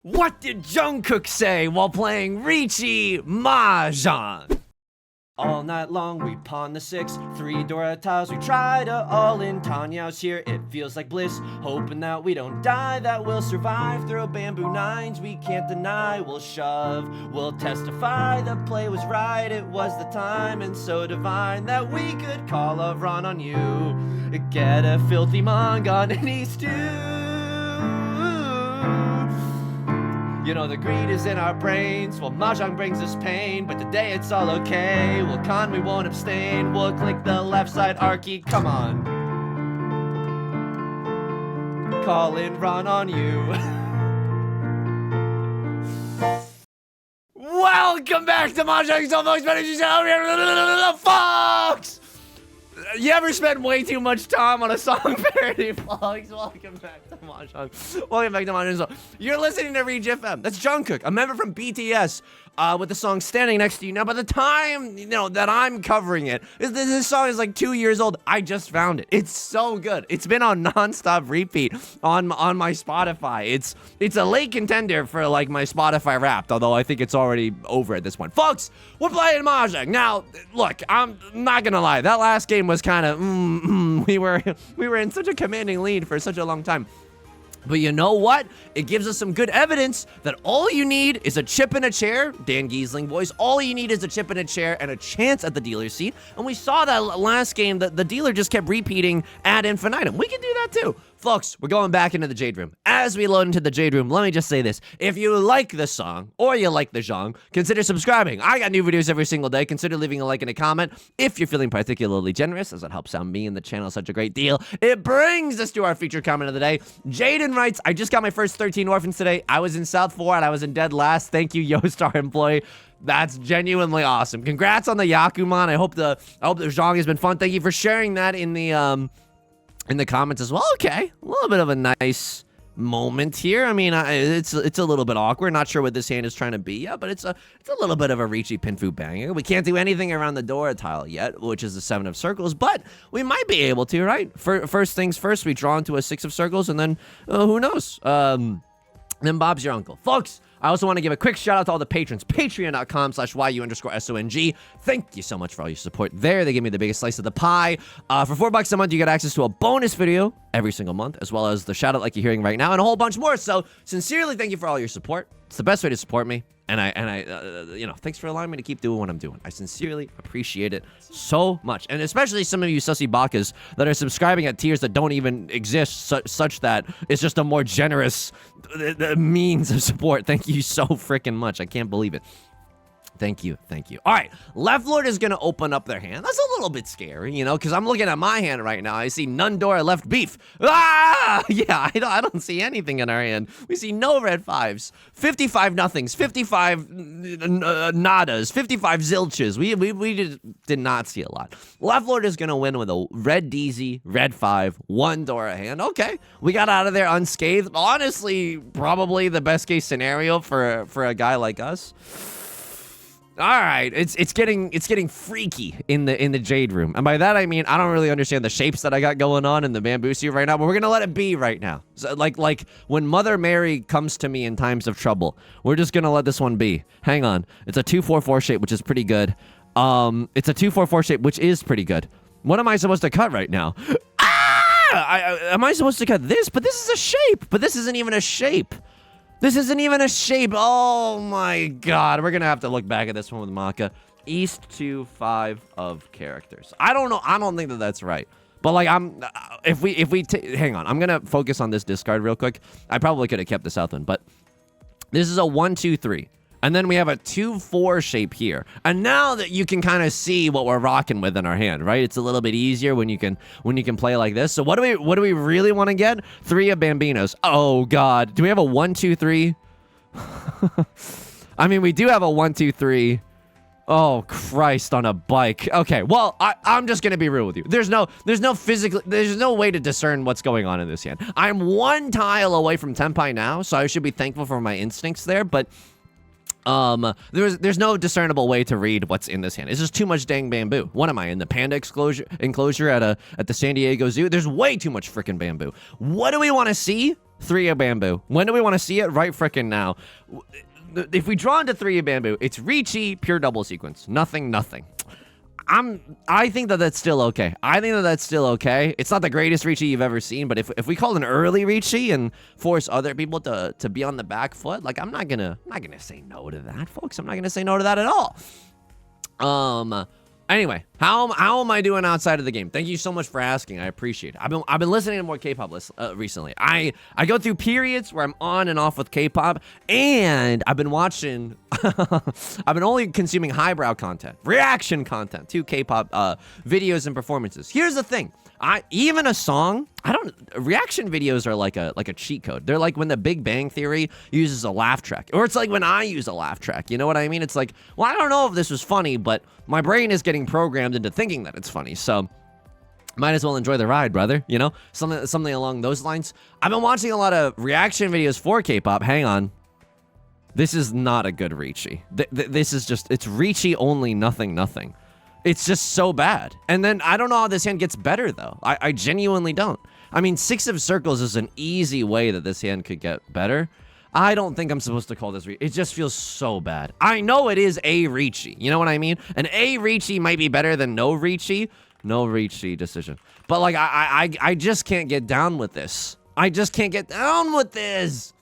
What did Jungkook say while playing Riichi Mahjong? All night long we pawn the 6, 3 Dora tiles, we try to all in Tanyao's here, it feels like bliss, hoping that we don't die, that we'll survive, throw bamboo 9s, we can't deny, we'll shove, we'll testify, the play was right, it was the time, and so divine, that we could call a run on you, get a filthy manga on any stew. You know the greed is in our brains, well Mahjong brings us pain, but today it's all okay, we'll con, we won't abstain, we'll click the left side archy, come on. Call in run on you. Welcome back to Mahjong Soul, folks! You ever spend way too much time on a song parody, folks? Welcome back to Mahjong. Welcome back to Mahjong Soul. You're listening to Riichi FM. That's Jungkook, a member from BTS, with the song Standing Next to You. Now, by the time, that I'm covering it, this song is like 2 years old. I just found it. It's so good. It's been on nonstop repeat on my Spotify. It's a late contender for, like, my Spotify Wrapped, although I think it's already over at this point. Folks, we're playing Mahjong. Now, look, I'm not gonna lie. That last game was kind of, we were in such a commanding lead for such a long time. But you know what? It gives us some good evidence that all you need is a chip in a chair, Dan Giesling voice, all you need is a chip in a chair and a chance at the dealer's seat. And we saw that last game that the dealer just kept repeating ad infinitum. We can do that too. Folks, we're going back into the Jade Room. As we load into the Jade Room, let me just say this. If you like the song, or you like the genre, consider subscribing. I got new videos every single day. Consider leaving a like and a comment if you're feeling particularly generous, as it helps out me and the channel such a great deal. It brings us to our featured comment of the day. Jaden writes, I just got my first 13 orphans today. I was in South 4 and I was in dead last. Thank you, Yostar employee. That's genuinely awesome. Congrats on the Yakuman. I hope the genre has been fun. Thank you for sharing that in the comments as well. Okay, a little bit of a nice moment here. I mean, it's a little bit awkward. Not sure what this hand is trying to be yet, but it's a little bit of a Riichi Pinfu banger. We can't do anything around the Dora tile yet, which is the 7 of circles, but we might be able to, right? First things first, we draw into a 6 of circles, and then who knows? Then Bob's your uncle, folks. I also want to give a quick shout out to all the patrons. Patreon.com/YU_SONG. Thank you so much for all your support there. They give me the biggest slice of the pie. For $4 a month, you get access to a bonus video every single month, as well as the shout out like you're hearing right now, and a whole bunch more. So sincerely, thank you for all your support. It's the best way to support me. And I thanks for allowing me to keep doing what I'm doing. I sincerely appreciate it so much. And especially some of you sussy bakas that are subscribing at tiers that don't even exist, such that it's just a more generous means of support. Thank you so freaking much. I can't believe it. Thank you. All right, Left Lord is going to open up their hand. That's a little bit scary, because I'm looking at my hand right now. I see none Dora left beef. Ah! Yeah, I don't see anything in our hand. We see no red 5s, 55 nothings, 55 nadas, 55 zilches. We did not see a lot. Left Lord is going to win with a red DZ, red 5, 1 Dora hand. Okay, we got out of there unscathed. Honestly, probably the best case scenario for a guy like us. All right, it's getting freaky in the Jade Room, and by that I mean I don't really understand the shapes that I got going on in the bamboo suit right now, but we're gonna let it be right now. So, like when Mother Mary comes to me in times of trouble, we're just gonna let this one be. Hang on, it's a 2-4-4 shape, which is pretty good. It's a 2-4-4 shape, which is pretty good. What am I supposed to cut right now? Am I supposed to cut this? But this is a shape. But this isn't even a shape. This isn't even a shape. Oh my god. We're gonna have to look back at this one with Maka. East to 5 of characters. I don't know. I don't think that that's right. But like if we hang on. I'm gonna focus on this discard real quick. I probably could have kept the south one, but this is a 1-2-3. And then we have a 2-4 shape here. And now that you can kind of see what we're rocking with in our hand, right? It's a little bit easier when you can play like this. So what do we really want to get? 3 of Bambinos. Oh god. Do we have a 1-2-3? I mean, we do have a 1-2-3. Oh Christ on a bike. Okay, well, I'm just gonna be real with you. There's no way to discern what's going on in this hand. I'm 1 tile away from Tenpai now, so I should be thankful for my instincts there, but there's no discernible way to read what's in this hand. It's just too much dang bamboo. What am I in the panda enclosure at the San Diego Zoo? There's way too much freaking bamboo. What do we want to see? Three of bamboo. When do we want to see it? Right frickin' now. If we draw into three of bamboo, it's Riichi, pure double sequence. Nothing, nothing. I think that that's still okay. I think that that's still okay. It's not the greatest Riichi you've ever seen, but if we call an early Riichi and force other people to be on the back foot, like I'm not gonna say no to that, folks. I'm not gonna say no to that at all. Anyway, how am I doing outside of the game? Thank you so much for asking. I appreciate it. I've been listening to more K-pop recently. I go through periods where I'm on and off with K-pop, and I've been watching. I've been only consuming highbrow content, reaction content to K-pop videos and performances. Here's the thing. Even a song, reaction videos are like a cheat code. They're like when the Big Bang Theory uses a laugh track, or it's like when I use a laugh track. You know what I mean? It's like, well, I don't know if this was funny, but my brain is getting programmed into thinking that it's funny. So might as well enjoy the ride, brother. You know, something along those lines. I've been watching a lot of reaction videos for K-pop. Hang on. This is not a good Riichi. This is just, it's Riichi only, nothing. It's just so bad. And then I don't know how this hand gets better, though. I genuinely don't. I mean, 6 of circles is an easy way that this hand could get better. I don't think I'm supposed to call this Riichi. It just feels so bad. I know it is a Riichi. You know what I mean? An A Riichi might be better than no Riichi. No Riichi decision. But, like, I just can't get down with this. I just can't get down with this.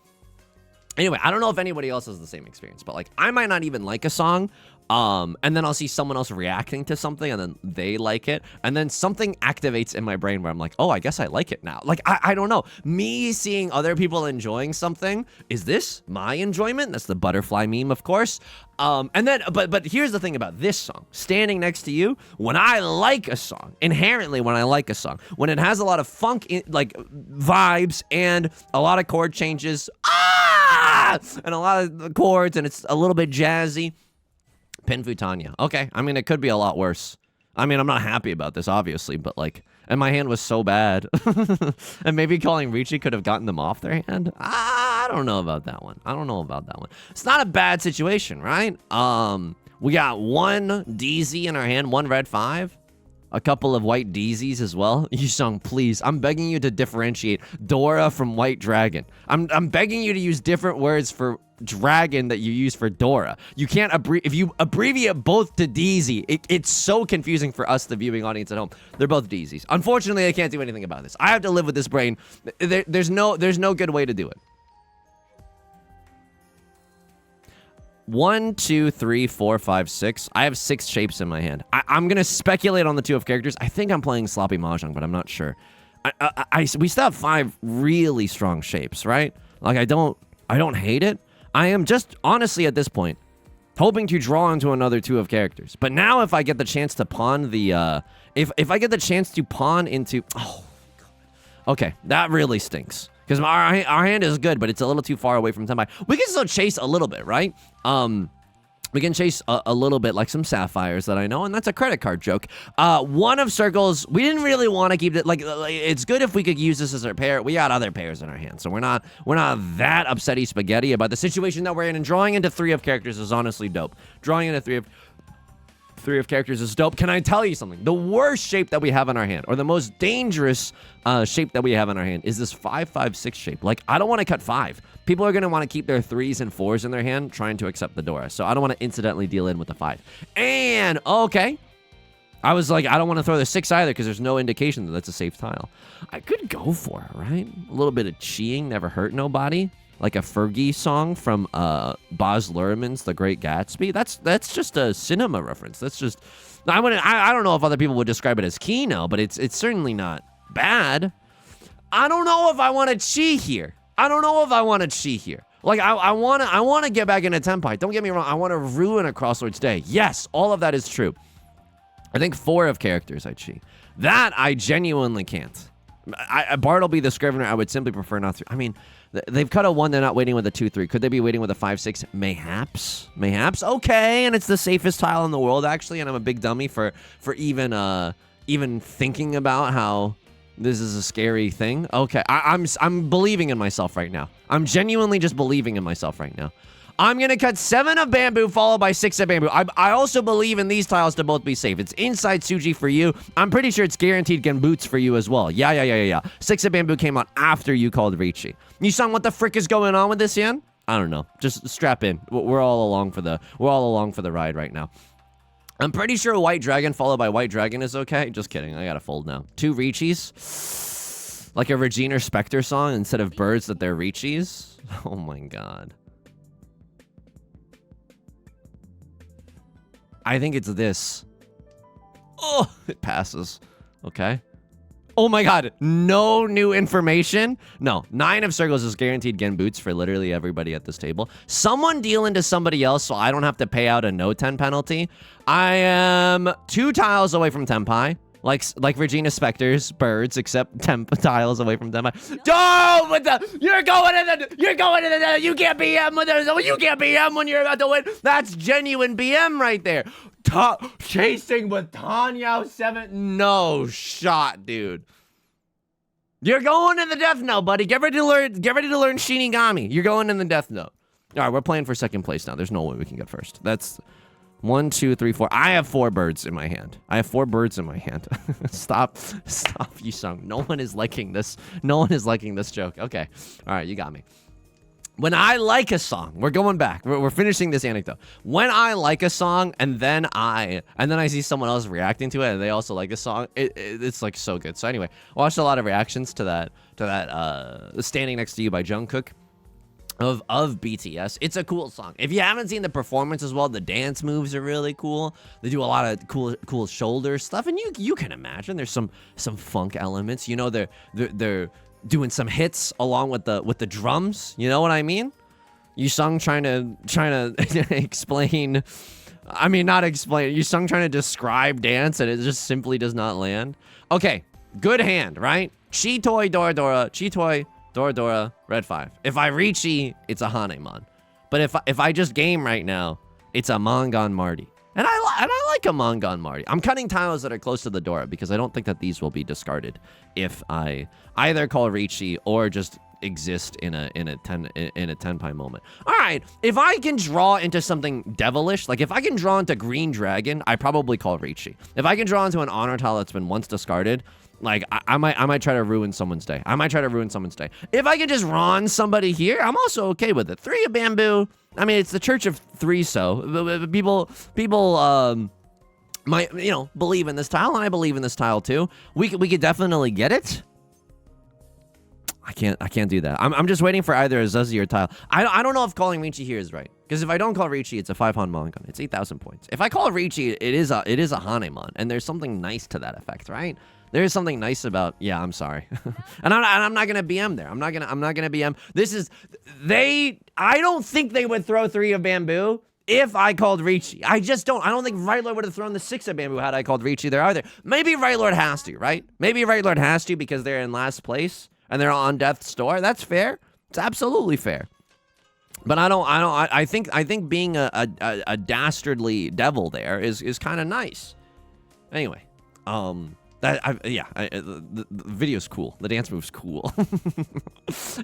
Anyway, I don't know if anybody else has the same experience, but, like, I might not even like a song. And then I'll see someone else reacting to something and then they like it. And then something activates in my brain where I'm like, oh, I guess I like it now. Like, I don't know. Me seeing other people enjoying something, is this my enjoyment? That's the butterfly meme, of course. And then, but here's the thing about this song. Standing next to you, when I like a song, inherently when I like a song, when it has a lot of funk, like vibes and a lot of chord changes, and a lot of chords, and it's a little bit jazzy. Pinfutanya. Okay, I mean, it could be a lot worse. I mean, I'm not happy about this, obviously, but like, and my hand was so bad. And maybe calling Riichi could have gotten them off their hand. I don't know about that one. It's not a bad situation, right? We got one DZ in our hand, one red 5. A couple of white DZs as well. Yusong, please. I'm begging you to differentiate Dora from White Dragon. I'm begging you to use different words for dragon that you use for Dora. You can't if you abbreviate both to DZ, it's so confusing for us, the viewing audience at home. They're both DZs. Unfortunately, I can't do anything about this. I have to live with this brain. There's no good way to do it. 1, 2, 3, 4, 5, 6. I have 6 shapes in my hand. I'm gonna speculate on the 2 of characters. I think I'm playing sloppy mahjong, but I'm not sure. We still have 5 really strong shapes, right? Like I don't hate it. I am just honestly at this point hoping to draw into another 2 of characters. But now if I get the chance to pawn the if I get the chance to pawn into okay, that really stinks. Because our hand is good, but it's a little too far away from Tenpai. We can still chase a little bit, right? We can chase a little bit, like some sapphires that I know, and that's a credit card joke. 1 of circles, we didn't really want to keep it, like, it's good if we could use this as our pair. We got other pairs in our hand, so we're not that upsetty spaghetti about the situation that we're in, and drawing into 3 of characters is honestly dope. Drawing into 3 of characters is dope. Can I tell you something? The worst shape that we have in our hand, or the most dangerous shape that we have in our hand, is this 5, 5, 6 shape. Like, I don't want to cut 5. People are going to want to keep their 3s and 4s in their hand, trying to accept the Dora. So I don't want to incidentally deal in with the 5. And, okay. I was like, I don't want to throw the 6 either, because there's no indication that that's a safe tile. I could go for it, right? A little bit of cheating never hurt nobody. Like a Fergie song from Baz Luhrmann's The Great Gatsby. That's just a cinema reference. That's just I don't know if other people would describe it as Kino, but it's certainly not bad. I don't know if I want to cheat here. Like I want to get back into Tenpai. Don't get me wrong. I want to ruin a Crossroads day. Yes, all of that is true. I think 4 of characters I cheat. That I genuinely can't. Bartleby the Scrivener, I would simply prefer not to. I mean, they've cut a 1, they're not waiting with a 2, 3. Could they be waiting with a 5, 6? Mayhaps. Okay, and it's the safest tile in the world, actually, and I'm a big dummy for even thinking about how This is a scary thing. Okay, I'm believing in myself right now. I'm genuinely just believing in myself right now. I'm gonna cut 7 of bamboo, followed by 6 of bamboo. I also believe in these tiles to both be safe. It's inside Suji for you. I'm pretty sure it's guaranteed Genboots for you as well. Yeah. 6 of bamboo came out after you called Riichi. Yusong, what the frick is going on with this, Yan? I don't know. Just strap in. We're all along for the ride right now. I'm pretty sure White Dragon followed by White Dragon is okay. Just kidding. I gotta fold now. 2 Riichis. Like a Regina Spector song instead of birds that they're Riichis. Oh my god. I think it's this. Oh, it passes. Okay. Oh my god. No new information. No. 9 of circles is guaranteed Genboots for literally everybody at this table. Someone deal into somebody else so I don't have to pay out a no 10 penalty. I am 2 tiles away from Tenpai. Like Regina Spector's birds, except 10 tiles away from Tenpai. Oh, you're going in the, you can't BM when you're about to win. That's genuine BM right there. Chasing with Tanya 7. No shot, dude. You're going in the death note, buddy. Get ready to learn Shinigami. You're going in the death note. All right, we're playing for second place now. There's no way we can get first. That's 1, 2, 3, 4. I have 4 birds in my hand. Stop, Yusong. No one is liking this joke. Okay. All right, you got me. When I like a song, we're going back. We're finishing this anecdote. When I like a song and then I see someone else reacting to it and they also like a song, it's like so good. So anyway, I watched a lot of reactions to that Standing Next to You by Jungkook of BTS. It's a cool song. If you haven't seen the performance as well, the dance moves are really cool. They do a lot of cool shoulder stuff, and you can imagine there's some funk elements. You know, they're doing some hits along with the drums. You know what I mean? Yusong trying to explain. I mean, not explain. Yusong trying to describe dance, and it just simply does not land. Okay, good hand, right? Chitoi Dora, Chitoi Dora, red 5. If I Riichi, it's a Hanemon. But if I just game right now, it's a Mangon Marty. And I like a Mangon Marty. I'm cutting tiles that are close to the Dora because I don't think that these will be discarded if I either call Riichi or just exist in a Tenpai moment. All right, if I can draw into something devilish, like if I can draw into Green Dragon, I probably call Riichi. If I can draw into an honor tile that's been once discarded, like I might try to ruin someone's day. If I can just Ron somebody here, I'm also okay with it. 3 of bamboo. I mean, it's the Church of 3, so people might, you know, believe in this tile, and I believe in this tile too. We could definitely get it. I can't do that. I'm just waiting for either a Zuzi or tile. I don't know if calling Riichi here is right, because if I don't call Riichi, it's a 5-Han Mangon. It's 8,000 points. If I call Riichi, it is a Hanemon, and there's something nice to that effect, right? There's something nice about, yeah, I'm sorry. and I'm not going to BM there. I'm not going to BM. I don't think they would throw 3 of bamboo if I called Riichi. I don't think Right Lord would have thrown the 6 of bamboo had I called Riichi there either. Maybe Right Lord has to, right? Maybe Right Lord has to because they're in last place and they're on death's door. That's fair. It's absolutely fair. But I think being a dastardly devil there is kind of nice. Anyway, the video's cool. The dance move's cool.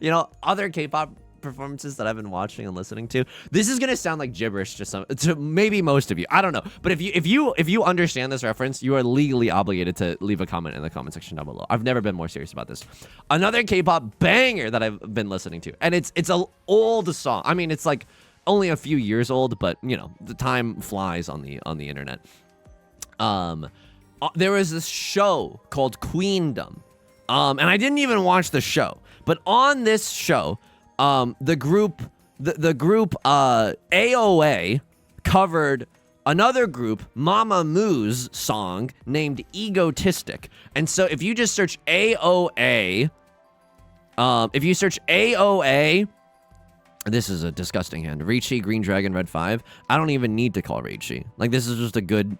You know, other K-pop performances that I've been watching and listening to. This is gonna sound like gibberish to maybe most of you. I don't know, but if you understand this reference, you are legally obligated to leave a comment in the comment section down below. I've never been more serious about this. Another K-pop banger that I've been listening to, and it's an old song. I mean, it's like only a few years old, but you know, the time flies on the internet. There was this show called Queendom, and I didn't even watch the show, but on this show, the group AOA covered another group, Mamamoo's song named Egotistic. And so if you just search AOA, this is a disgusting hand. Riichi, Green Dragon, Red 5. I don't even need to call Riichi. Like, this is just a good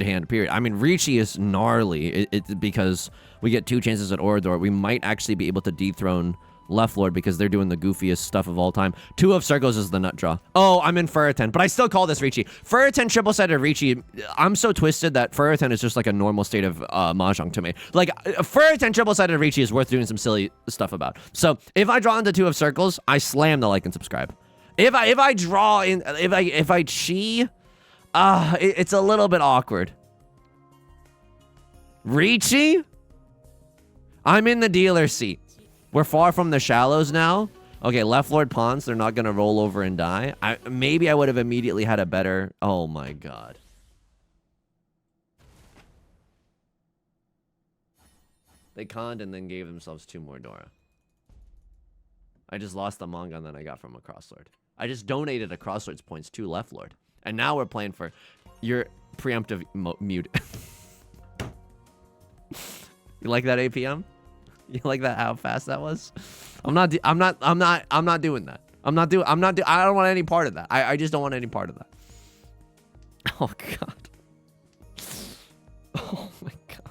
hand, period. I mean, Riichi is gnarly. It's because we get 2 chances at Orador. We might actually be able to dethrone Left Lord because they're doing the goofiest stuff of all time. 2 of circles is the nut draw. Oh, I'm in Furitan, but I still call this Riichi. Furitan triple-sided Riichi, I'm so twisted that Furitan is just like a normal state of Mahjong to me. Like, Furitan triple-sided Riichi is worth doing some silly stuff about. So, if I draw into 2 of circles, I slam the like and subscribe. If I draw in, if I chi, it's a little bit awkward. Riichi? I'm in the dealer seat. We're far from the shallows now. Okay, left Lord pawns. They're not going to roll over and die. Maybe I would have immediately had a better... Oh, my God. They conned and then gave themselves 2 more Dora. I just lost the manga that I got from a Crosslord. I just donated a Crosslord's points to left Lord. And now we're playing for your preemptive mute. You like that APM? You like that? How fast that was? I'm not doing that. I don't want any part of that. I just don't want any part of that. Oh God. Oh my God.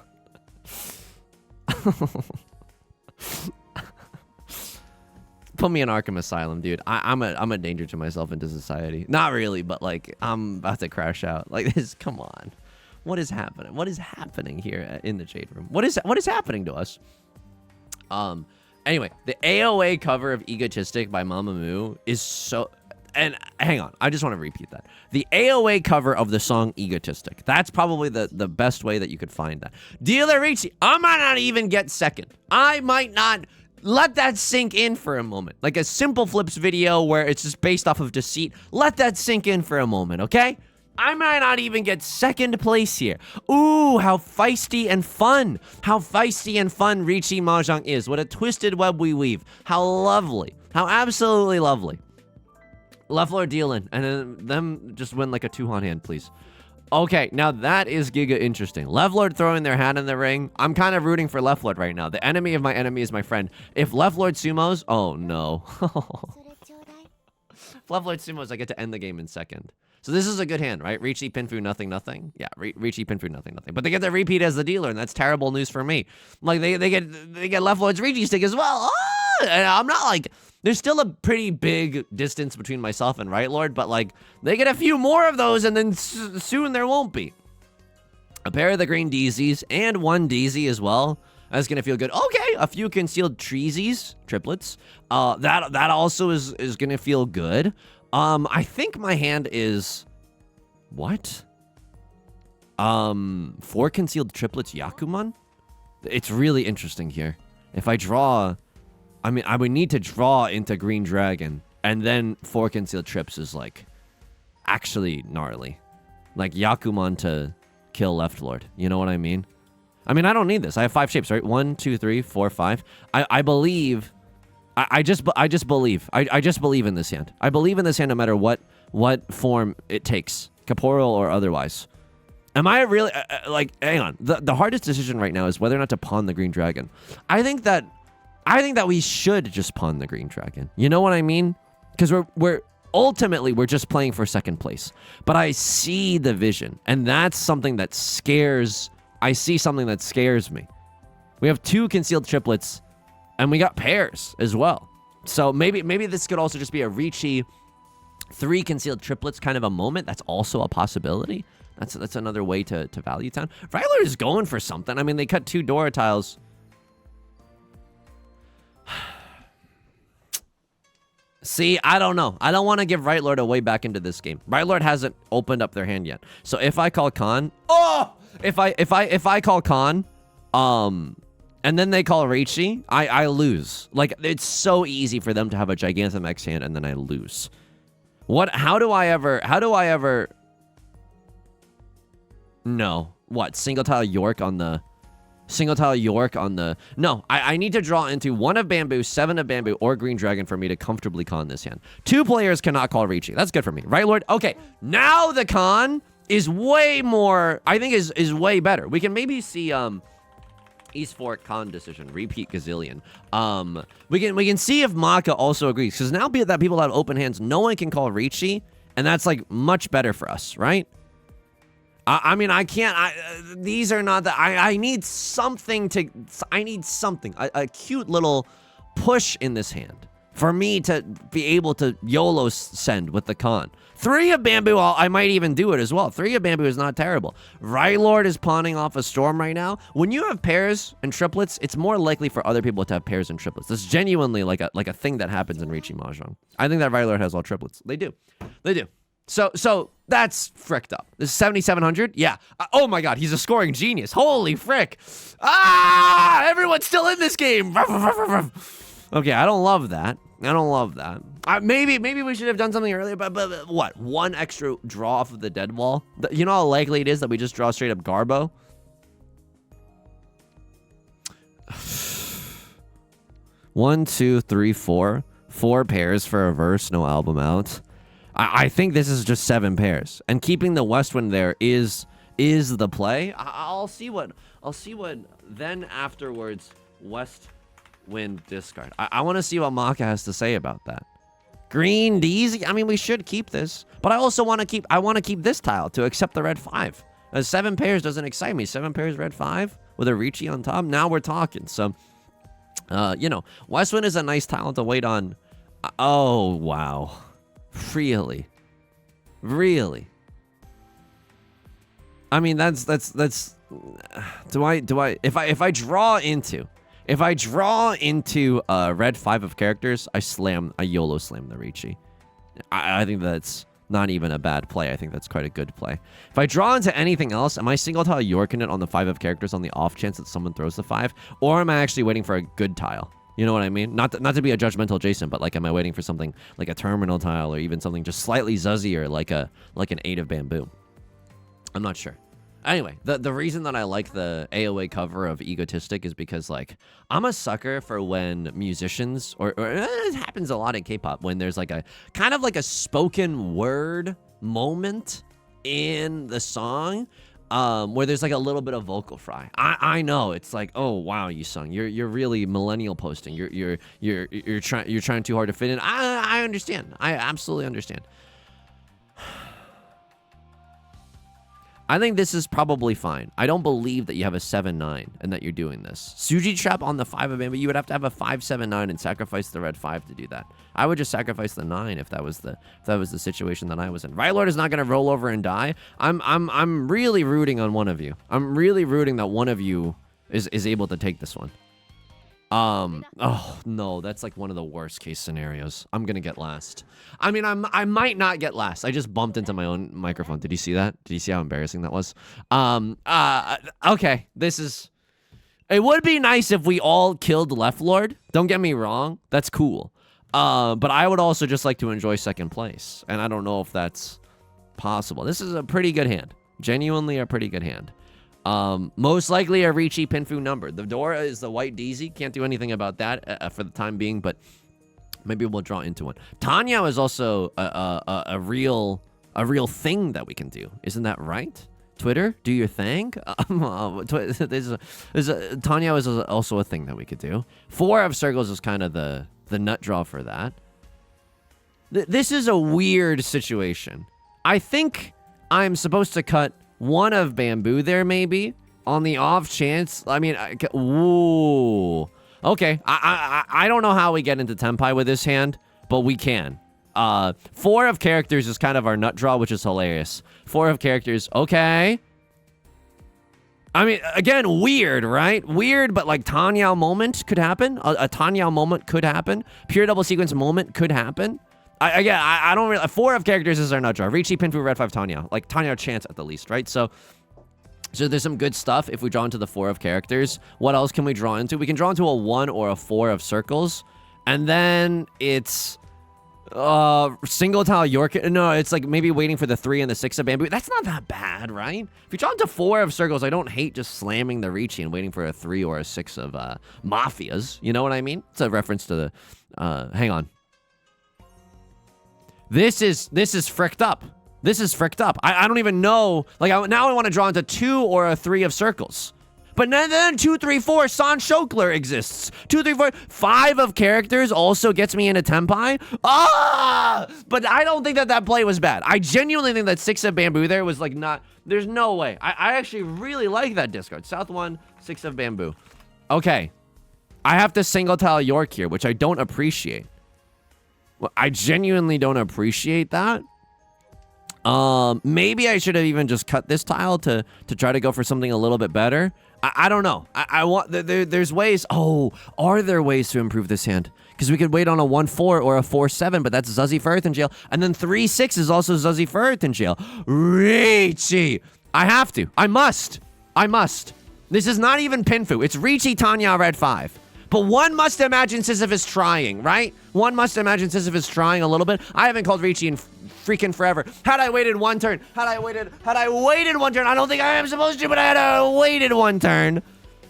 Put me in Arkham Asylum, dude. I'm a danger to myself and to society. Not really, but like I'm about to crash out. Like this. Come on. What is happening? What is happening here in the Jade Room? What is happening to us? Anyway, the AOA cover of Egotistic by Mamamoo is so... And hang on, I just want to repeat that. The AOA cover of the song Egotistic. That's probably the best way that you could find that. Dealer Riichi, I might not even get second. I might not... Let that sink in for a moment. Like a simple flips video where it's just based off of deceit. Let that sink in for a moment, okay? I might not even get second place here. Ooh, how feisty and fun. How feisty and fun Riichi Mahjong is. What a twisted web we weave. How lovely. How absolutely lovely. Left Lord dealing. And then them just win like a 2-on hand, please. Okay, now that is giga interesting. Left Lord throwing their hat in the ring. I'm kind of rooting for Left Lord right now. The enemy of my enemy is my friend. If Left Lord sumos... Oh, no. If Left Lord sumos, I get to end the game in second. So this is a good hand, right? Riichi, Pinfu, nothing, nothing. Yeah, Riichi, Pinfu, nothing, nothing. But they get the repeat as the dealer, and that's terrible news for me. Like, they get Left Lord's Riichi stick as well. Ah! And I'm not like... There's still a pretty big distance between myself and Right Lord, but, like, they get a few more of those, and then soon there won't be. A pair of the green DZs, and 1 DZ as well. That's gonna feel good. Okay, a few concealed treesies, triplets. That also is gonna feel good. I think my hand is... What? 4 concealed triplets Yakuman? It's really interesting here. If I draw... I mean, I would need to draw into Green Dragon, and then 4 concealed trips is, like, actually gnarly. Like, Yakuman to kill Left Lord. You know what I mean? I mean, I don't need this. I have 5 shapes, right? 1, 2, 3, 4, 5. I believe... I just believe. I just believe in this hand. I believe in this hand no matter what form it takes, corporeal or otherwise. Am I really like? Hang on. The hardest decision right now is whether or not to pawn the Green Dragon. I think that we should just pawn the Green Dragon. You know what I mean? Because we're ultimately just playing for second place. But I see the vision, and that's something that scares. I see something that scares me. We have 2 concealed triplets. And we got pairs as well. So maybe this could also just be a Riichi 3 concealed triplets kind of a moment. That's also a possibility. That's another way to value town. Ryler is going for something. I mean, they cut 2 Dora tiles. See, I don't know. I don't want to give Right Lord a way back into this game. Right Lord hasn't opened up their hand yet. So if I call Khan, if I call Khan, and then they call Riichi, I lose. Like, it's so easy for them to have a Gigantamax hand, and then I lose. How do I ever... No. What? Single tile York on the... No, I need to draw into 1 of Bamboo, 7 of Bamboo, or Green Dragon for me to comfortably con this hand. 2 players cannot call Riichi. That's good for me. Right, Lord? Okay, now the con is way more... I think is way better. We can maybe see... East Fork con decision, repeat gazillion. We can see if Maka also agrees, because now that people have open hands, no one can call Riichi, and that's like much better for us, right? I mean, I can't. These are not that. I need something to. I need something. A cute little push in this hand for me to be able to YOLO send with the con. 3 of bamboo, I might even do it as well. 3 of bamboo is not terrible. Rylord is pawning off a storm right now. When you have pairs and triplets, it's more likely for other people to have pairs and triplets. This is genuinely like a thing that happens in Riichi Mahjong. I think that Rylord has all triplets. They do. They do. So that's fricked up. This is 7,700. Yeah. Oh my God, he's a scoring genius. Holy frick! Everyone's still in this game. Okay, I don't love that. I don't love that. Maybe we should have done something earlier, but what? 1 extra draw off of the dead wall? You know how likely it is that we just draw straight up Garbo? One, two, three, four. 4 pairs for a verse, no album out. I think this is just 7 pairs, and keeping the West Wind there is the play. I'll see what then afterwards West Wind discard. I want to see what Maka has to say about that. Green Deezy. I mean, we should keep this, but I also want to keep this tile to accept the red 5. 7 pairs doesn't excite me. 7 pairs red 5 with a Riichi on top. Now we're talking. So, you know, West Wind is a nice tile to wait on. Oh wow. Really? I mean, that's do I if I draw into red 5 of characters, I YOLO slam the Riichi. I think that's not even a bad play. I think that's quite a good play. If I draw into anything else, am I single tile Yorking it on the 5 of characters on the off chance that someone throws the 5, or am I actually waiting for a good tile? You know what I mean? Not to be a judgmental Jason, but like, am I waiting for something like a terminal tile, or even something just slightly zuzzier, like an 8 of bamboo? I'm not sure. Anyway, the reason that I like the AOA cover of Egotistic is because, like, I'm a sucker for when musicians, or it happens a lot in K-pop, when there's like a kind of like a spoken word moment in the song, where there's like a little bit of vocal fry. I know it's like, oh wow, Yusong, you're really millennial posting. You're trying too hard to fit in. I understand. I absolutely understand. I think this is probably fine. I don't believe that you have a 7-9 and that you're doing this. Suji Trap on the 5 of bamboo, you would have to have a 5-7-9 and sacrifice the red 5 to do that. I would just sacrifice the 9 if that was the situation that I was in. Rylord is not going to roll over and die. I'm really rooting on one of you. I'm really rooting that one of you is able to take this one. Oh no, that's like one of the worst case scenarios. I'm gonna get last. I mean, I might not get last. I just bumped into my own microphone. Did you see that? Did you see how embarrassing that was? Okay, it would be nice if we all killed Left Lord. Don't get me wrong, that's cool. But I would also just like to enjoy second place, and I don't know if that's possible. This is a pretty good hand. Genuinely a pretty good hand. Most likely a Riichi Pinfu number. The Dora is the white DZ. Can't do anything about that for the time being, but maybe we'll draw into one. Tanya is also a real thing that we can do. Isn't that right? Twitter, do your thing. Tanya is also a thing that we could do. 4 of circles is kind of the nut draw for that. This is a weird situation. I think I'm supposed to cut 1 of bamboo there, maybe, on the off chance. I mean, ooh. Okay, I don't know how we get into Tenpai with this hand, but we can. 4 of characters is kind of our nut draw, which is hilarious. 4 of characters, okay. I mean, again, weird, right? Weird, but like Tanya moment could happen. A Tanya moment could happen. Pure double sequence moment could happen. I don't really. 4 of characters is our nut draw. Riichi, Pinfu, red 5, Tanya. Like Tanya chance at the least, right? So there's some good stuff if we draw into the 4 of characters. What else can we draw into? We can draw into a 1 or a 4 of circles, and then it's single tile York. No, it's like maybe waiting for the 3 and the 6 of bamboo. That's not that bad, right? If you draw into 4 of circles, I don't hate just slamming the Riichi and waiting for a 3 or a 6 of mafias. You know what I mean? It's a reference to the. Hang on. This is fricked up. This is fricked up. I don't even know. Like, now I want to draw into 2 or a 3 of circles. But then 2, 3, 4, San Shokler exists. 2, 3, 4, 5 of characters also gets me into Tenpai. But I don't think that play was bad. I genuinely think that 6 of bamboo there was like not. There's no way. I actually really like that discard. South 1, 6 of bamboo. Okay. I have to single tile York here, which I don't appreciate. Well, I genuinely don't appreciate that. Maybe I should have even just cut this tile to try to go for something a little bit better. I don't know. I want there's ways. Oh, are there ways to improve this hand? Because we could wait on a 1-4 or a 4-7, but that's Zuzzy for Earth in jail. And then 3-6 is also Zuzzy for Earth in jail. Riichi! I have to. I must. This is not even Pinfu. It's Riichi Tanya red 5. But one must imagine Sisyphus trying, right? One must imagine Sisyphus trying a little bit. I haven't called Riichi in freaking forever. Had I waited one turn, had I waited one turn, I don't think I am supposed to, but I had waited one turn,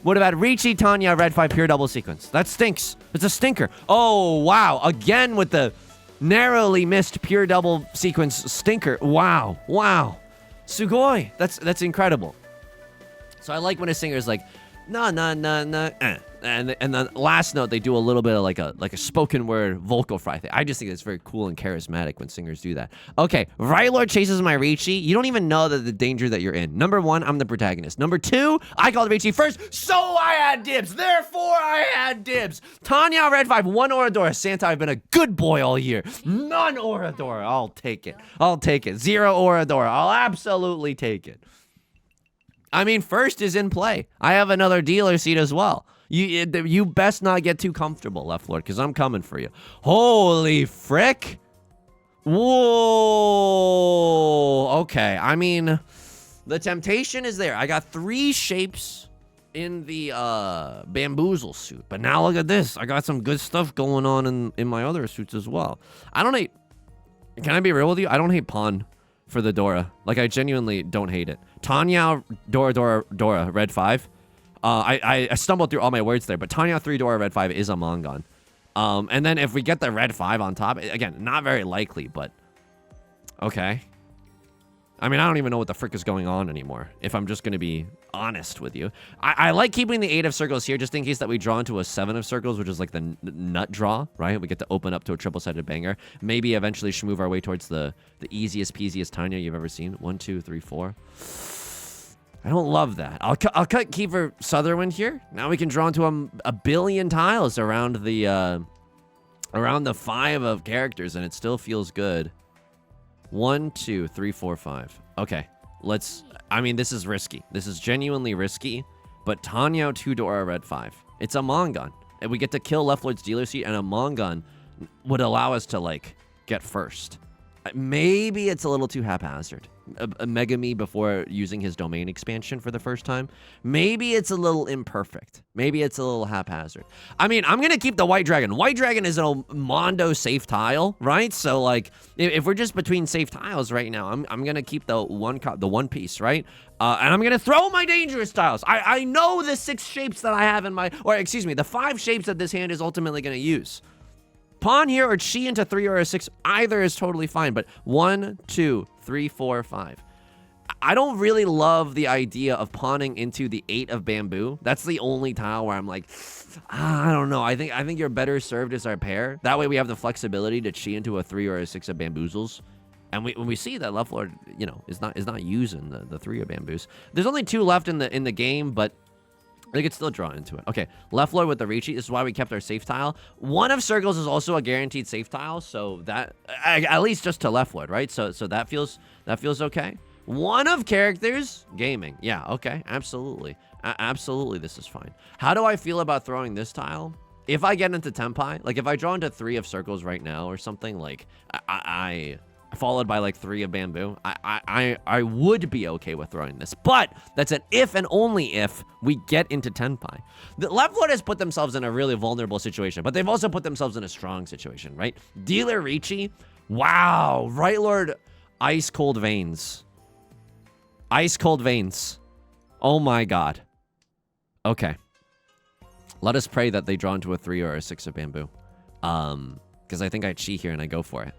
would have had Riichi Tanya red 5 pure double sequence. That stinks. It's a stinker. Oh, wow. Again with the narrowly missed pure double sequence stinker. Wow. Sugoi. That's incredible. So I like when a singer is like, na na na na, and the last note they do a little bit of like a spoken word vocal fry thing. I just think it's very cool and charismatic when singers do that. Okay, Right Lord chases my Riichi. You don't even know the danger that you're in. Number 1, I'm the protagonist. Number 2, I called Riichi first, so I had dibs. Therefore, I had dibs. Tanya red 5, 1 Oradora. Santa, I've been a good boy all year. None Oradora. I'll take it. 0 Oradora. I'll absolutely take it. I mean, first is in play. I have another dealer seat as well. You best not get too comfortable, Left Lord, because I'm coming for you. Holy frick. Whoa. Okay, I mean, the temptation is there. I got 3 shapes in the bamboozle suit. But now look at this. I got some good stuff going on in my other suits as well. I don't hate... Can I be real with you? I don't hate pawn for the Dora. Like, I genuinely don't hate it. Tanya, Dora, red 5. I stumbled through all my words there, but Tanya 3 Dora red 5 is a Mongon. And then if we get the red 5 on top, again, not very likely, but okay. I mean, I don't even know what the frick is going on anymore, if I'm just going to be honest with you. I like keeping the 8 of circles here just in case that we draw into a 7 of circles, which is like the nut draw, right? We get to open up to a triple-sided banger. Maybe eventually move our way towards the easiest peasiest Tanya you've ever seen. 1, 2, 3, 4. I don't love that. I'll cut Kiefer Sutherland here. Now we can draw into a billion tiles around the 5 of characters, and it still feels good. 1, 2, 3, 4, 5. Okay, let's... I mean, this is risky. This is genuinely risky, but Tanya 2 Dora red 5. It's a Mongon, and we get to kill Left Lord's dealer seat, and a Mongon would allow us to, like, get first. Maybe it's a little too haphazard. A Megami before using his domain expansion for the first time. Maybe it's a little imperfect. Maybe it's a little haphazard. I mean, I'm going to keep the White Dragon. White Dragon is a Mondo safe tile, right? So, like, if we're just between safe tiles right now, I'm going to keep the one piece, right? And I'm going to throw my dangerous tiles. I know the 6 shapes that I have in my... Or, excuse me, the 5 shapes that this hand is ultimately going to use. Pawn here or chi into 3 or a 6, either is totally fine, but 1, 2, 3, 4, 5. I don't really love the idea of pawning into the 8 of bamboo. That's the only tile where I'm like, I don't know. I think you're better served as our pair. That way we have the flexibility to chi into a 3 or a 6 of bamboozles. And when we see that Left Lord, you know, is not using the 3 of bamboos. There's only 2 left in the game, but they could still draw into it. Okay, Left Lord with the Riichi. This is why we kept our safe tile. 1 of circles is also a guaranteed safe tile, so that at least just to Left Lord, right? So that feels okay. 1 of characters, gaming. Yeah, okay, absolutely, absolutely. This is fine. How do I feel about throwing this tile? If I get into Tenpai, like if I draw into 3 of circles right now or something, like I followed by like 3 of bamboo, I would be okay with throwing this. But that's an if and only if we get into Tenpai. The Left Lord has put themselves in a really vulnerable situation, but they've also put themselves in a strong situation, right? Dealer Riichi, wow. Right Lord, ice cold veins. Ice cold veins. Oh my god. Okay. Let us pray that they draw into a 3 or a 6 of bamboo. Because I think I chi here and I go for it.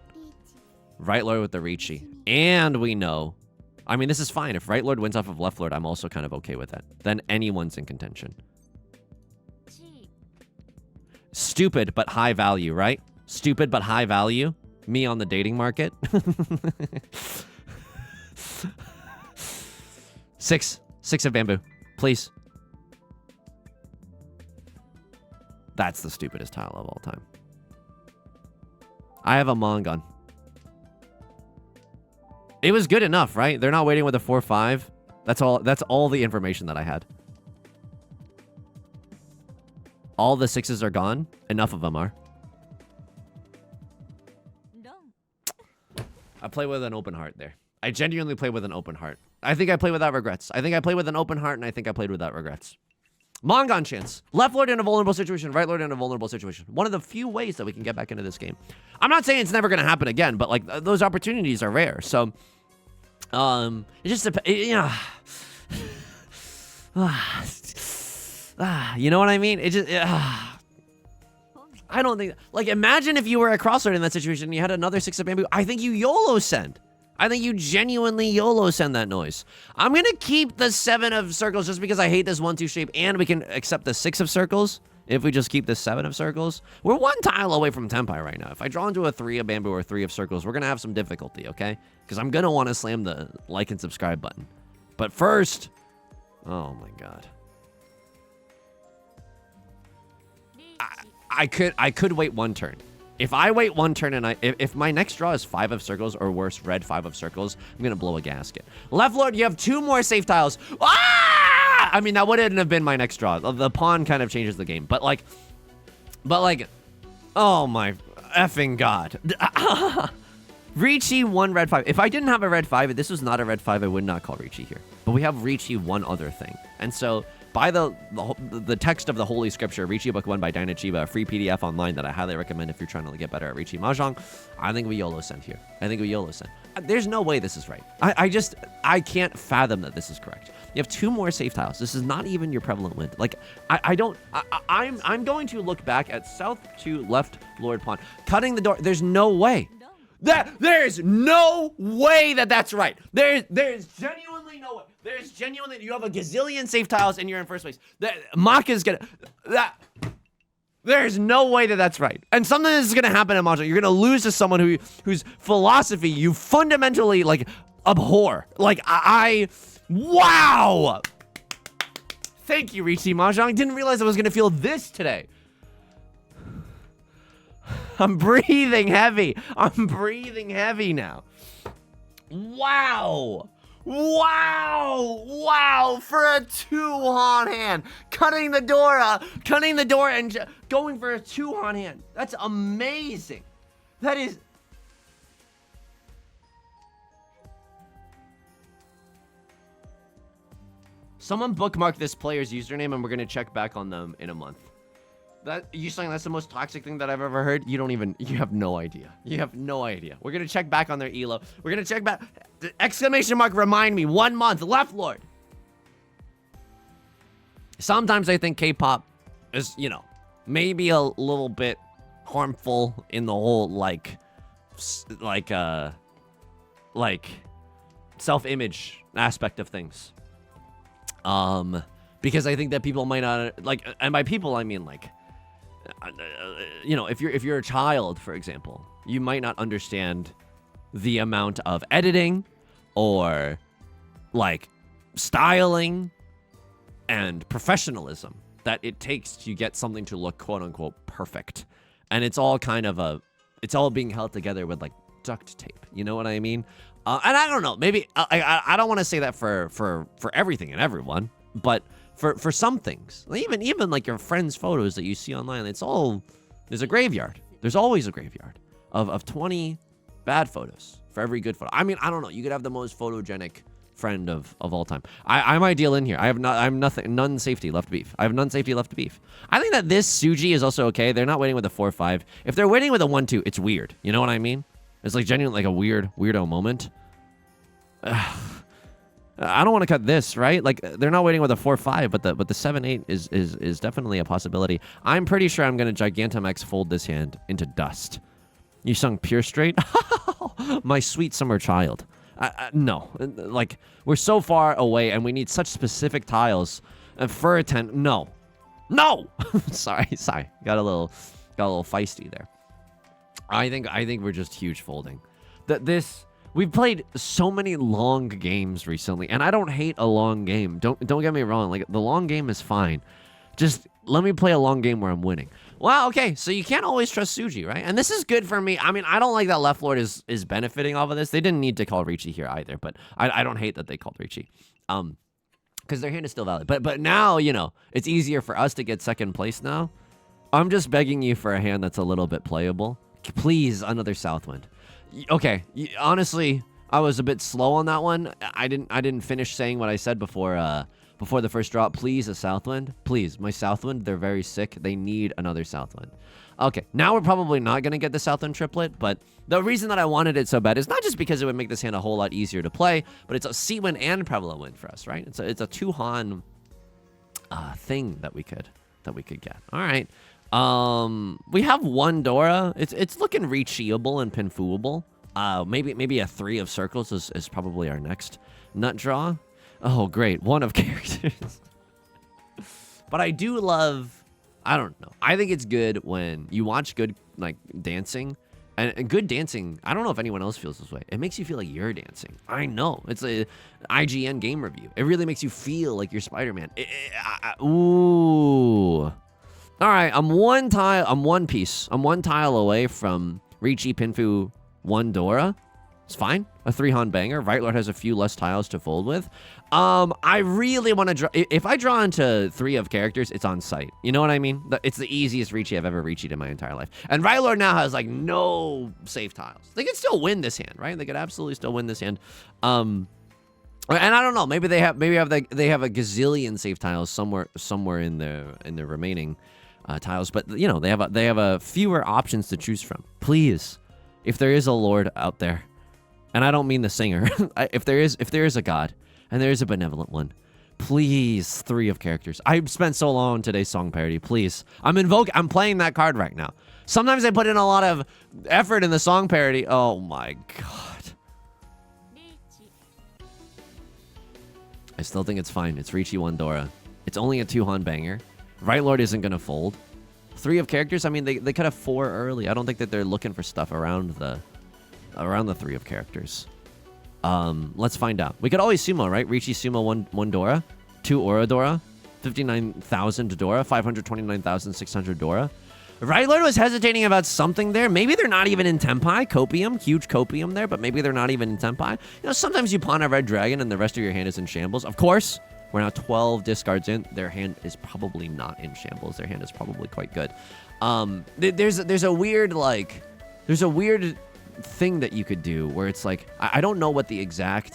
Right Lord with the Riichi. And we know... I mean, this is fine. If Right Lord wins off of Left Lord, I'm also kind of okay with that. Then anyone's in contention. Stupid, but high value, right? Stupid, but high value. Me on the dating market. 6 of bamboo. Please. That's the stupidest tile of all time. I have a Mongon. It was good enough, right? They're not waiting with a 4-5. That's all the information that I had. All the 6s are gone. Enough of them are. I play with an open heart there. I genuinely play with an open heart. I think I play without regrets. I think I play with an open heart, and I think I played without regrets. Mongon chance. Left lord in a vulnerable situation, right lord in a vulnerable situation. One of the few ways that we can get back into this game. I'm not saying it's never going to happen again, but like those opportunities are rare. So, it just you know, you know what I mean? It just, I don't think, like, imagine if you were a crosslord in that situation and you had another 6 of bamboo. I think you YOLO send. I think you genuinely YOLO send that noise. I'm going to keep the 7 of circles just because I hate this 1-2 shape, and we can accept the 6 of circles if we just keep the 7 of circles. We're 1 tile away from Tenpai right now. If I draw into a 3 of bamboo or 3 of circles, we're going to have some difficulty, okay? Because I'm going to want to slam the like and subscribe button. But first, oh my god. I could wait 1 turn. If I wait 1 turn and if my next draw is 5 of circles or worse, red 5 of circles, I'm gonna blow a gasket. Left lord, you have 2 more safe tiles. Ah! I mean, that wouldn't have been my next draw. The pawn kind of changes the game, but like, oh my effing god. Riichi 1 red 5. If I didn't have a red 5, if this was not a red 5, I would not call Riichi here. But we have Riichi 1 other thing, and so. By the text of the Holy Scripture, Riichi Book 1 by Dinah Chiba, a free PDF online that I highly recommend if you're trying to get better at Riichi Mahjong. I think we YOLO send here. I think we YOLO send. There's no way this is right. I can't fathom that this is correct. You have 2 more safe tiles. This is not even your prevalent win. Like, I'm going to look back at south to left lord pawn. Cutting the door. There's no way. There's no way that that's right. There's genuinely no way. There's genuinely, you have a gazillion safe tiles and you're in first place. Maka's gonna, there's no way that that's right. And something is gonna happen in Mahjong. You're gonna lose to someone whose philosophy you fundamentally, like, abhor. Like, wow! Thank you, Riichi Mahjong. I didn't realize I was gonna feel this today. I'm breathing heavy. I'm breathing heavy now. Wow. Wow. Wow. For a 2-han hand. Cutting the door and going for a 2-han hand. That's amazing. That is... Someone bookmark this player's username and we're going to check back on them in a month. You saying that's the most toxic thing that I've ever heard? You have no idea. You have no idea. We're going to check back on their elo. We're going to check back. Exclamation mark, remind me. 1 month. Left lord. Sometimes I think K-pop is, you know, maybe a little bit harmful in the whole, like self-image aspect of things. Because I think that people might not, like, and by people, I mean, like, you know, if you're a child, for example, you might not understand the amount of editing or like styling and professionalism that it takes to get something to look quote unquote perfect. And it's all kind of it's all being held together with like duct tape. You know what I mean? And I don't know, maybe I don't want to say that for everything and everyone, but for some things, even like your friends' photos that you see online, there's a graveyard. There's always a graveyard of 20 bad photos for every good photo. I mean, I don't know. You could have the most photogenic friend of all time. I'm ideal in here. None safety left beef. I have none safety left beef. I think that this Suji is also okay. They're not waiting with a 4-5. If they're waiting with a 1-2, it's weird. You know what I mean? It's like genuinely like a weirdo moment. I don't want to cut this, right? Like, they're not waiting with a 4-5, but the 7-8 is definitely a possibility. I'm pretty sure I'm going to Gigantamax fold this hand into dust. You sung pure straight? My sweet summer child. No. Like, we're so far away, and we need such specific tiles. For a 10, no. No! Sorry. Got a little feisty there. I think we're just huge folding. We've played so many long games recently, and I don't hate a long game. Don't get me wrong. Like, the long game is fine. Just let me play a long game where I'm winning. Wow, okay, so you can't always trust Suji, right? And this is good for me. I mean, I don't like that Left Lord is benefiting off of this. They didn't need to call Riichi here either, but I don't hate that they called Riichi. Because their hand is still valid. But now, you know, it's easier for us to get second place now. I'm just begging you for a hand that's a little bit playable. Please, another Southwind. Okay, honestly, I was a bit slow on that one. I didn't finish saying what I said before the first drop. Please, a Southwind. Please, my Southwind, they're very sick. They need another Southwind. Okay, now we're probably not going to get the Southwind triplet, but the reason that I wanted it so bad is not just because it would make this hand a whole lot easier to play, but it's a Seawind and Prevalent Wind for us, right? It's a two-Han thing that we could get. All right. We have one Dora. It's looking reachable and pinfooable. Maybe a 3 of circles is probably our next nut draw. Oh, great. 1 of characters. But I do love... I don't know. I think it's good when you watch good, like, dancing. And good dancing, I don't know if anyone else feels this way. It makes you feel like you're dancing. I know. It's a IGN game review. It really makes you feel like you're Spider-Man. Ooh. All right, I'm one tile away from Riichi Pinfu 1 Dora. It's fine. A 3-Han banger. Right Lord has a few less tiles to fold with. I really want to draw... If I draw into 3 of characters, it's on sight. You know what I mean? It's the easiest Riichi I've ever Riichi'd in my entire life. And Right Lord now has, like, no safe tiles. They could still win this hand, right? They could absolutely still win this hand. And I don't know. Maybe they have a gazillion safe tiles somewhere in their remaining tiles. But, you know, they have a fewer options to choose from. Please, if there is a Lord out there, and I don't mean the singer. if there is a God, and there is a benevolent one, please, 3 of characters. I've spent so long on today's song parody. Please, I'm playing that card right now. Sometimes I put in a lot of effort in the song parody. Oh my god. I still think it's fine. It's Riichi 1 Dora. It's only a 2-Han banger. Right Lord isn't gonna fold. 3 of characters. I mean, they could have 4 early. I don't think that they're looking for stuff around the 3 of characters. Let's find out. We could always sumo, right? Riichi sumo 1 Dora, 2 Aura Dora, 59,000 Dora, 529,600 Dora. Right Lord was hesitating about something there. Maybe they're not even in Tenpai. Copium, huge Copium there, but maybe they're not even in Tenpai. You know, sometimes you pawn a red dragon and the rest of your hand is in shambles. Of course, we're now 12 discards in. Their hand is probably not in shambles. Their hand is probably quite good. There's a weird thing that you could do where it's like, I don't know what the exact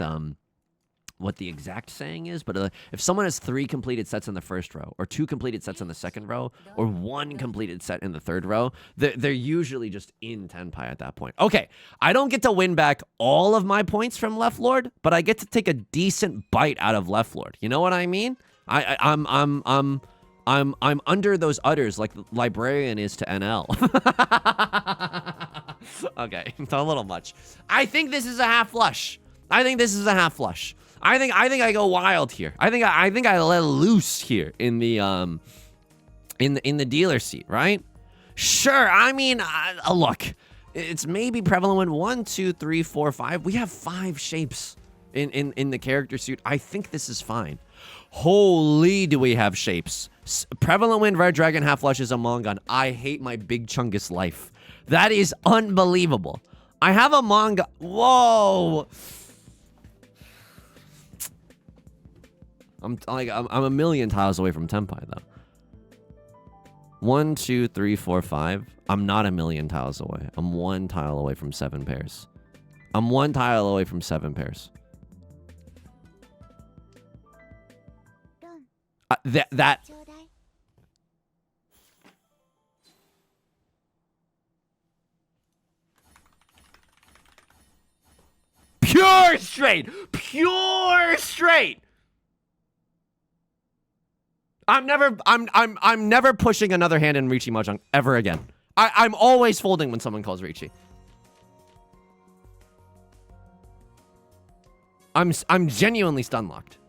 saying is, but if someone has 3 completed sets in the first row, or 2 completed sets in the second row, or 1 completed set in the third row, they're usually just in Tenpai at that point. Okay, I don't get to win back all of my points from Left Lord, but I get to take a decent bite out of Left Lord. You know what I mean? I'm under those udders like the librarian is to NL. Okay, it's a little much. I think this is a half flush. I think I go wild here. I think I let loose here in the dealer seat, right? Sure. I mean, look, it's maybe prevalent 1, 2, 3, 4, 5. We have 5 shapes in the character suit. I think this is fine. Holy, do we have shapes? Prevalent Wind, Red Dragon, Half Flush is a Mongon. I hate my big chungus life. That is unbelievable. I have a Mongon. Whoa. I'm a million tiles away from Tenpai though. 1, 2, 3, 4, 5. I'm not a million tiles away. I'm 1 tile away from 7 pairs. I'm 1 tile away from 7 pairs. That pure straight. I'm never pushing another hand in Riichi Mahjong ever again. I'm always folding when someone calls Riichi. I'm genuinely stun locked.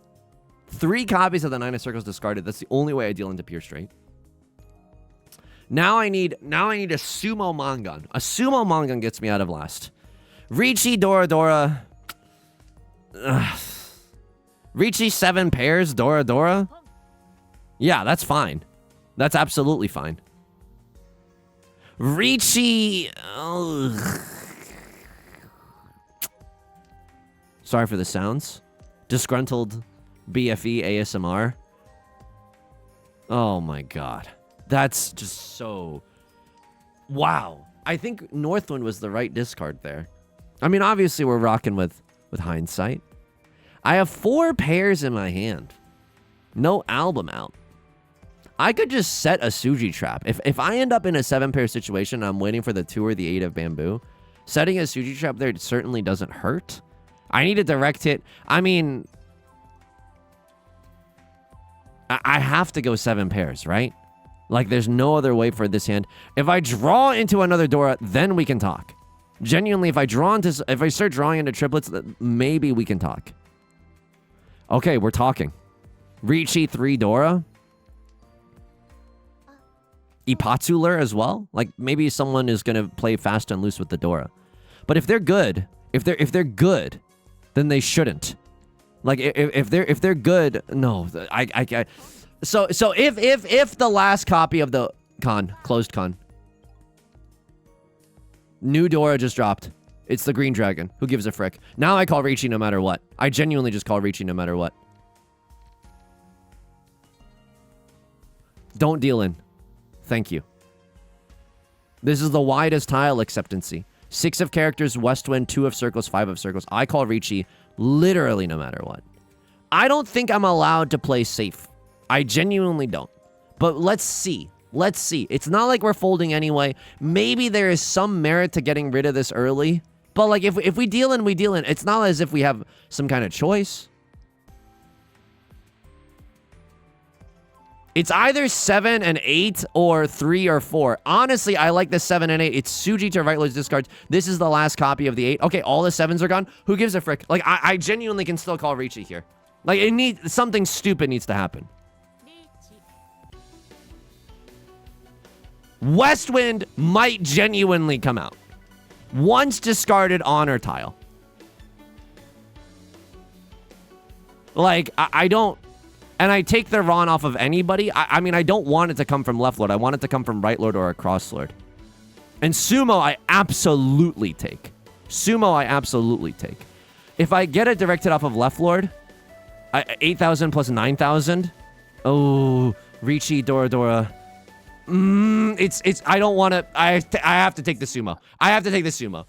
3 copies of the 9 of Circles discarded. That's the only way I deal into pure straight. Now I need a sumo Mongon. A sumo Mongon gets me out of last. Riichi Dora. Riichi 7 pairs Dora. Yeah, that's fine. That's absolutely fine. Riichi. Ugh. Sorry for the sounds. Disgruntled BFE ASMR. Oh my god. That's just so... Wow. I think Northwind was the right discard there. I mean, obviously we're rocking with hindsight. I have 4 pairs in my hand. No album out. I could just set a Suji trap. If I end up in a 7-pair situation and I'm waiting for the 2 or the 8 of bamboo, setting a Suji trap there certainly doesn't hurt. I need a direct hit. I mean, I have to go 7 pairs, right? Like, there's no other way for this hand. If I draw into another Dora, then we can talk. Genuinely, if I start drawing into triplets, maybe we can talk. Okay, we're talking. Riichi 3 Dora. Ipatsuler as well. Like, maybe someone is gonna play fast and loose with the Dora. But if they're good, if they're good, then they shouldn't. Like, if they're good, no. So if the last copy of the closed con, new Dora just dropped. It's the green dragon. Who gives a frick? Now I call Riichi no matter what. I genuinely just call Riichi no matter what. Don't deal in. Thank you. This is the widest tile acceptancy. 6 of characters, Westwind, 2 of circles, 5 of circles. I call Riichi literally no matter what. I don't think I'm allowed to play safe. I genuinely don't. But let's see. Let's see. It's not like we're folding anyway. Maybe there is some merit to getting rid of this early. But like if we deal in, we deal in. It's not as if we have some kind of choice. It's either 7 and 8 or 3 or 4. Honestly, I like the 7 and 8. It's Suji to right loads discards. This is the last copy of the 8. Okay, all the 7s are gone. Who gives a frick? Like, I genuinely can still call Riichi here. Like, something stupid needs to happen. Westwind might genuinely come out. Once discarded honor tile. Like, I don't... And I take the Ron off of anybody. I mean, I don't want it to come from left lord. I want it to come from right lord or a cross lord. And sumo, I absolutely take. Sumo, I absolutely take. If I get it directed off of left lord, 8,000 plus 9,000. Oh, Riichi, Dora. I don't want to. I have to take the sumo. I have to take the sumo.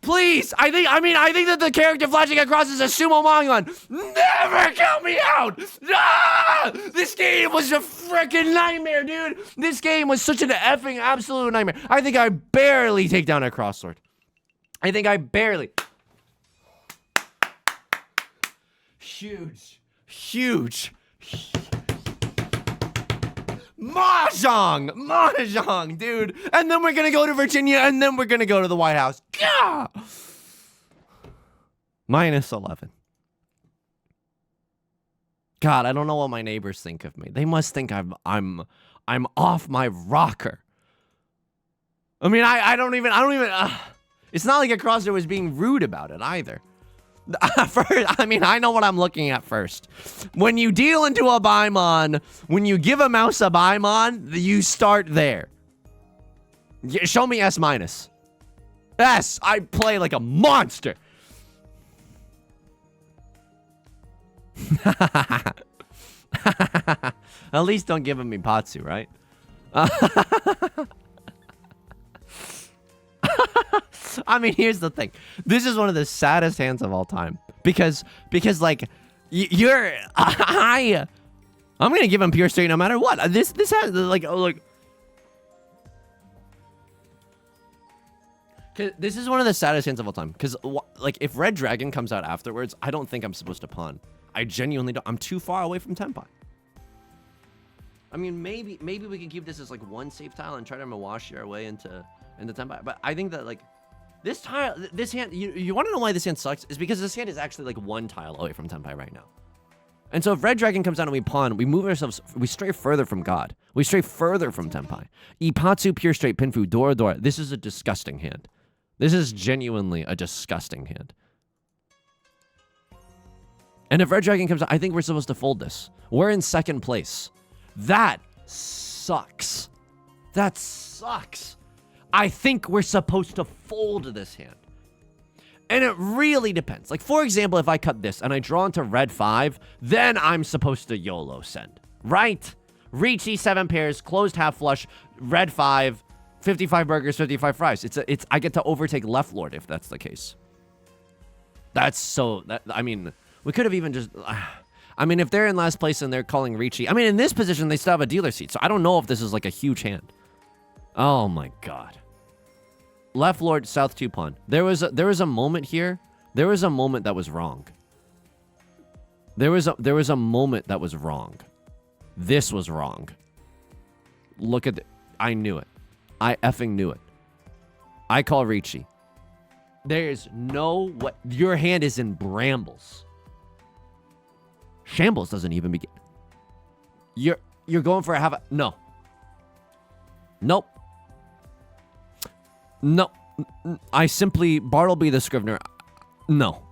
Please, I think that the character flashing across is a sumo Mongolon. Never count me out! Ah! This game was a freaking nightmare, dude. This game was such an effing absolute nightmare. I think I barely take down a crossword. I think I barely. Huge. Mahjong, dude. And then we're gonna go to Virginia, and then we're gonna go to the White House. Gah! -11. God, I don't know what my neighbors think of me. They must think I'm off my rocker. I mean, I don't even. It's not like a crosser was being rude about it either. First, I mean, I know what I'm looking at first. When you deal into a Baimon, when you give a mouse a Baimon, you start there. Show me S-. S, I play like a monster. At least don't give him Ipatsu, right? I mean, here's the thing. This is one of the saddest hands of all time. Because like, I'm gonna give him pure straight no matter what. This has, like, oh, look. This is one of the saddest hands of all time. Because, like, if Red Dragon comes out afterwards, I don't think I'm supposed to pawn. I genuinely don't. I'm too far away from Tenpai. I mean, maybe we can keep this as, like, one safe tile and try to Mawashi our way into Tenpai. But I think that, like, this hand, you want to know why this hand sucks? Is because this hand is actually, like, one tile away from Tenpai right now. And so if Red Dragon comes down and we pawn, we move ourselves, we stray further from God. We stray further from Tenpai. Ipatsu, pure straight, Pinfu, Dora. This is a disgusting hand. This is genuinely a disgusting hand. And if Red Dragon comes out, I think we're supposed to fold this. We're in second place. That sucks. That sucks. I think we're supposed to fold this hand. And it really depends. Like, for example, if I cut this and I draw into red 5, then I'm supposed to YOLO send, right? Riichi 7 pairs, closed half flush, red 5, 55 burgers, 55 fries. I get to overtake left lord if that's the case. I mean, we could have even just, I mean, if they're in last place and they're calling Riichi, I mean, in this position, they still have a dealer seat. So I don't know if this is like a huge hand. Oh my God. Left lord, south 2 pawn. There was a moment here. There was a moment that was wrong. There was a moment that was wrong. This was wrong. Look at I knew it. I effing knew it. I call Riichi. There's no way. Your hand is in brambles. Shambles doesn't even begin. You're going for a half. No. Nope. No. I simply Bartleby the Scrivener. No.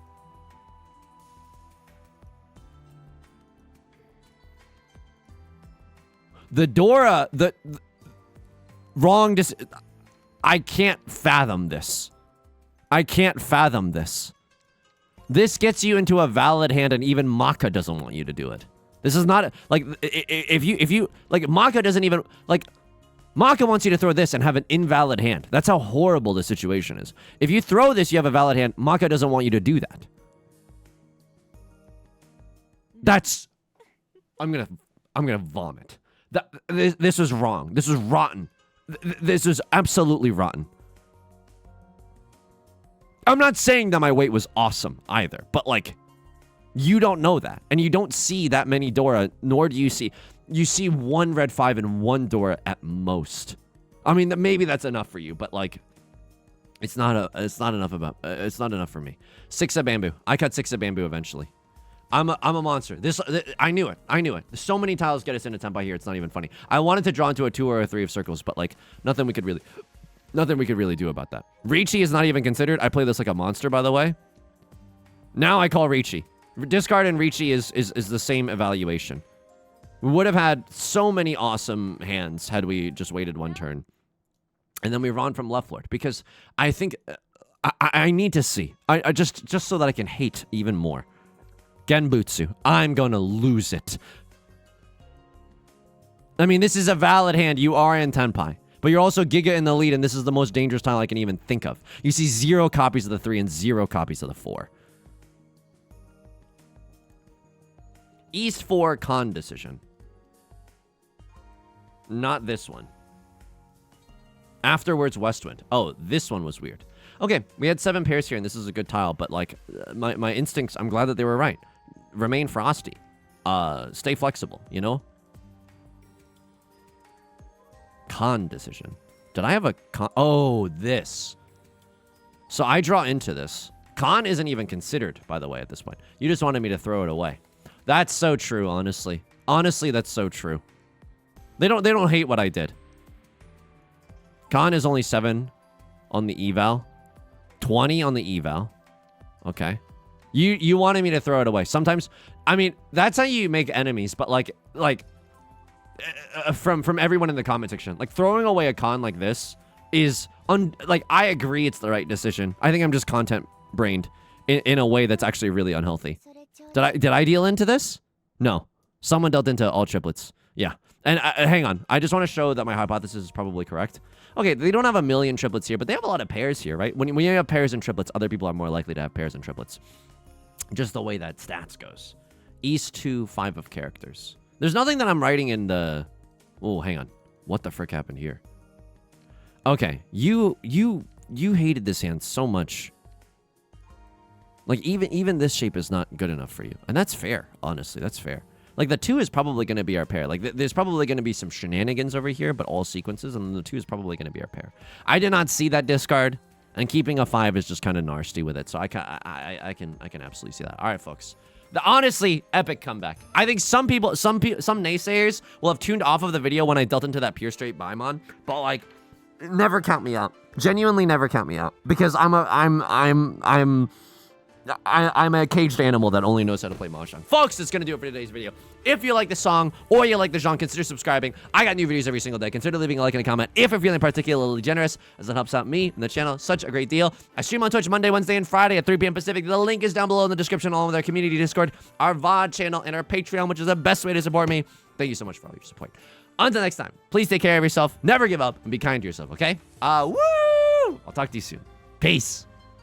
The Dora, the wrong. I can't fathom this. I can't fathom this. This gets you into a valid hand, and even Maka doesn't want you to do it. This is not like if you like Maka doesn't even like Maka wants you to throw this and have an invalid hand. That's how horrible the situation is. If you throw this, you have a valid hand. Maka doesn't want you to do that. That's I'm gonna vomit. This was wrong. This was rotten. This was absolutely rotten. I'm not saying that my weight was awesome either, but like, you don't know that. And you don't see that many Dora, nor do you see one red 5 and one Dora at most. I mean, maybe that's enough for you, but like, it's not enough for me. 6 of bamboo. I cut 6 of bamboo eventually. I'm a monster. I knew it. So many tiles get us into tempo here. It's not even funny. I wanted to draw into a 2 or a 3 of circles, but like, nothing we could really do about that. Riichi is not even considered. I play this like a monster, by the way. Now I call Riichi. Discard and Riichi is the same evaluation. We would have had so many awesome hands had we just waited one turn. And then we run from left lord, because I think I need to see. I just so that I can hate even more. Genbutsu. I'm gonna lose it. I mean, this is a valid hand. You are in Tenpai. But you're also Giga in the lead, and this is the most dangerous tile I can even think of. You see 0 copies of the 3 and 0 copies of the 4. East 4 con decision. Not this one. Afterwards, Westwind. Oh, this one was weird. Okay, we had 7 pairs here, and this is a good tile, but like, my instincts, I'm glad that they were right. Remain frosty. Stay flexible, you know? Con decision. Did I have a con? Oh, this. So I draw into this. Con isn't even considered, by the way, at this point. You just wanted me to throw it away. That's so true, honestly. Honestly, that's so true. They don't hate what I did. Con is only 7 on the eval. 20 on the eval. Okay. You wanted me to throw it away. Sometimes, I mean, that's how you make enemies, but like from everyone in the comment section, like throwing away a con like this is like, I agree it's the right decision. I think I'm just content brained in a way that's actually really unhealthy. Did I deal into this? No. Someone dealt into all triplets. Yeah. And hang on. I just want to show that my hypothesis is probably correct. Okay, they don't have a million triplets here, but they have a lot of pairs here, right? When you have pairs and triplets, other people are more likely to have pairs and triplets. Just the way that stats goes. East 2, 5 of characters. There's nothing that I'm writing in the... Oh, hang on. What the frick happened here? Okay, you hated this hand so much. Like, even this shape is not good enough for you. And that's fair, honestly. That's fair. Like, the 2 is probably going to be our pair. Like, there's probably going to be some shenanigans over here, but all sequences, and the 2 is probably going to be our pair. I did not see that discard, and keeping a 5 is just kind of nasty with it, so I can absolutely see that. All right, folks. The honestly epic comeback. I think some naysayers will have tuned off of the video when I dealt into that pure straight Baimon, but like, never count me out. Genuinely never count me out, because I'm I'm a caged animal that only knows how to play Mahjong. Folks, that's going to do it for today's video. If you like the song or you like the genre, consider subscribing. I got new videos every single day. Consider leaving a like and a comment if you're feeling particularly generous, as that helps out me and the channel. Such a great deal. I stream on Twitch Monday, Wednesday, and Friday at 3 p.m. Pacific. The link is down below in the description, along with our community Discord, our VOD channel, and our Patreon, which is the best way to support me. Thank you so much for all your support. Until next time, please take care of yourself, never give up, and be kind to yourself, okay? Woo! I'll talk to you soon. Peace.